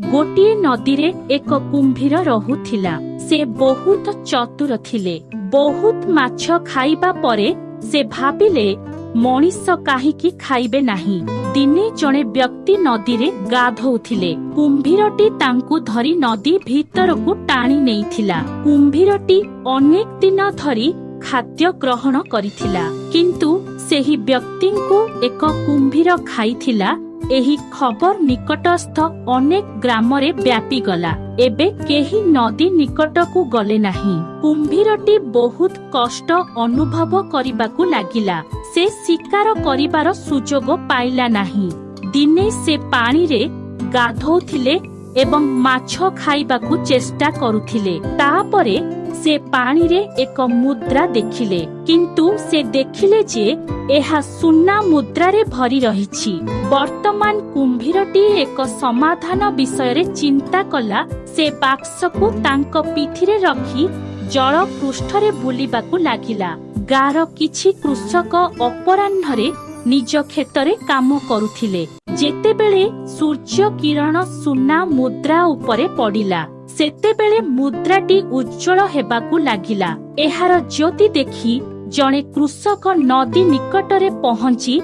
गोटिए नदी रे एक कुंभीर रहुथिला। से बहुत चतुर थिले। बहुत माछ खाइबा परे से भाबिले मनीष काहीकि खाइबे नाही। दिने जणे व्यक्ति नदी रे गाधौथिले। कुंभीरटी तांकु धरी नदी भीतरकु टाणी नेइथिला। कुंभीरटी अनेक दिन धरी खाद्य ग्रहण करिथिला, किंतु सेही व्यक्तिंकु एक कुंभीर खाइथिला। एही खबर निकटस्थ अनेक ग्राम रे व्यापी गला। एबे केही नदी निकटकु गले नाही। कुंभीरटी बहुत कष्ट अनुभव करिबाकु लागिला। से शिकार करिबार सुजोग पाइला नाही। दिने से पानी रे गाधौथिले एवं माछ खाइबाकु चेष्टा करुथिले। तापरे से पानी रे एक मुद्रा देखिले, किंतु से देखिले जे एहा सुन्ना मुद्रा रे भरी रहिछि। वर्तमान कुंभीरटी एक समाधान विषय रे चिंता कला। से बाक्सकु तांक पिठिरे रखी जल पृष्ठरे बुलिबाकु लागिला। गार किछि कृषक अपराह्नरे निज क्षेत्रे काम करुथिले। जेतेबेले सूर्य किरण सुन्ना मुद्रा उपरे पड़िला, सेतेबेले मुद्राटी उज्जवल हेबाकु लागिला। एहार ज्योति देखि जणे कृषक नदी निकटरे पहुंची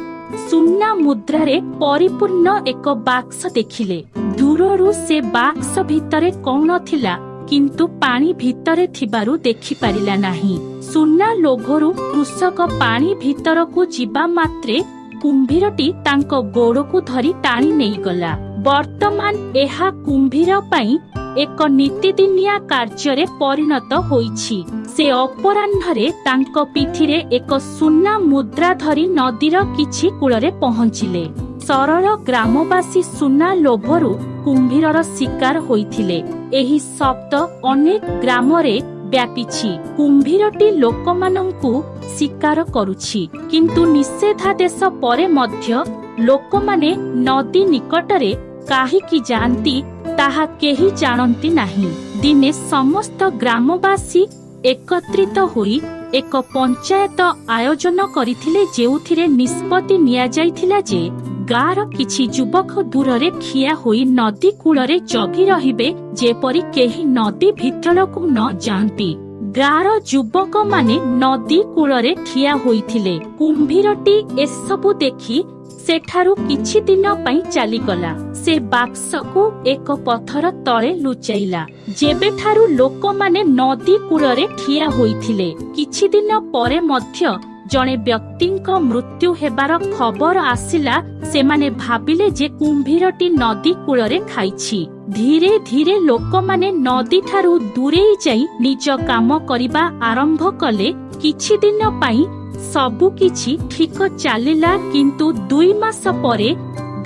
सुन्ना मुद्रारे परिपूर्ण एक बाक्स देखिले। दूररू से बाक्स भितरे कौन थिला, किंतु पानी भितरे थिबारु देखि पारिला नाही। सुन्ना लोभरू कृषक पानी भितरकु जिबा मात्रे कुंभीरटी तांको गोड़कु धरी टाणी नेई गला। वर्तमान एहा कुंभीर पई एक नीतिदिनिया कार्य परिणत होईछि। से अपराह्नरे तांको पिठिरे एक सुन्ना मुद्रा धरी नदीर किछि कूଳରେ पहुंचिले। सरल ग्रामवासी सुन्ना लोभरू कुंभीरर शिकार होइथिले। एही शब्द अनेक ग्रामरे व्यापीछि। कुंभीरटी लोकमानंकु शिकार करुछि, किंतु निषेधादेश परे मध्य लोकमाने नदी निकटरे काहीकि जांती ताहा केही जानती नाही। दिने समस्त ग्रामवासी एकत्रित होई एक पंचायत आयोजन करिथिले, जेउथिरे निष्पत्ति निया जाइथिला जे गार किछि युवक दूररे खिया होई नदी कूଳରେ जगी रहिबे, जेपरि केही नदी भितरकु न जांती। गार युवक माने नदी कूଳରେ ठिया होइथिले। कुंभीरटी एसबु देखि सेठारु किछि दिन पई चालीगला। से बाक्सकु एक पत्थर तळे लुचाइला। जेबेठारु लोकमाने नदी कूଳରେ ठिया होइथिले, किछि दिन परे मध्य जणे व्यक्तिंक मृत्यु हेबार खबर आसिला। सेमाने भाबिले जे कुंभीरटी नदी कूଳରେ खाइछि। धीरे धीरे लोकमाने नदी ठारु दूरेई जाई निज काम करिबा आरंभ कले। किछि दिन पई सबु किछि ठीक चालिला, किंतु 2 मास परे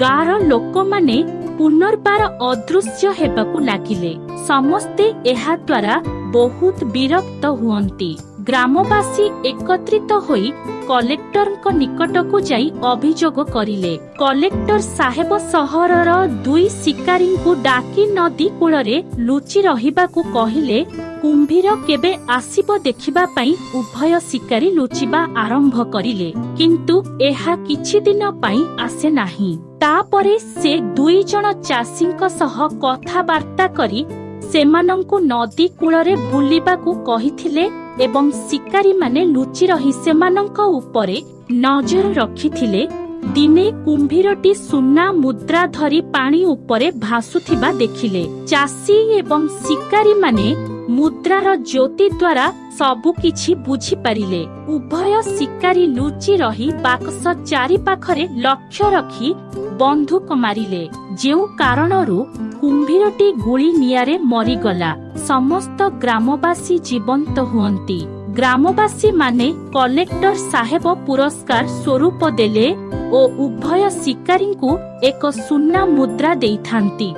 गार लोकमाने पुनर्बार अदृश्य हेबाकु लागिले। समस्ते एहा द्वारा बहुत विरक्त हुअन्ति। ग्रामवासी एकत्रित होई कलेक्टरक निकटकु जाई अभियोग करिले। कलेक्टर साहेब सहरर 2 शिकारींकु डाकी नदी कूଳରେ लुचि रहिबाकु कहिले। कुंभीर केबे आसीब देखिबा पई उभय शिकारी लुचिबा आरंभ करिले, किंतु एहा किछि दिन पई आसे नाही। तापरे से 2 जण चाषींक सह कथाबार्ता करी सेमानंकु नदी कूଳରେ बुलिबाकु कहिथिले एवं शिकारी माने लुचि रही सेमानंक उपरे नजर रखिथिले। दिने कुंभीरटी सुन्ना मुद्रा धरी पानी उपरे भासुथिबा देखिले। चाषी एवं शिकारी माने मुद्रार ज्योति द्वारा सबु किछि बुझी पारिले। उभय शिकारी लुचि रही बाक्स चारि पाखरे लक्ष्य रखी बंधुक मारिले, जेउ कारणरू कुंभीरटी गुली नियारे मरीगला। समस्त ग्रामवासी जीवंत हुअन्ति। ग्रामवासी माने कलेक्टर साहेब पुरस्कार स्वरूप देले ओ उभय शिकारींकु एक सुन्ना मुद्रा देइथांती।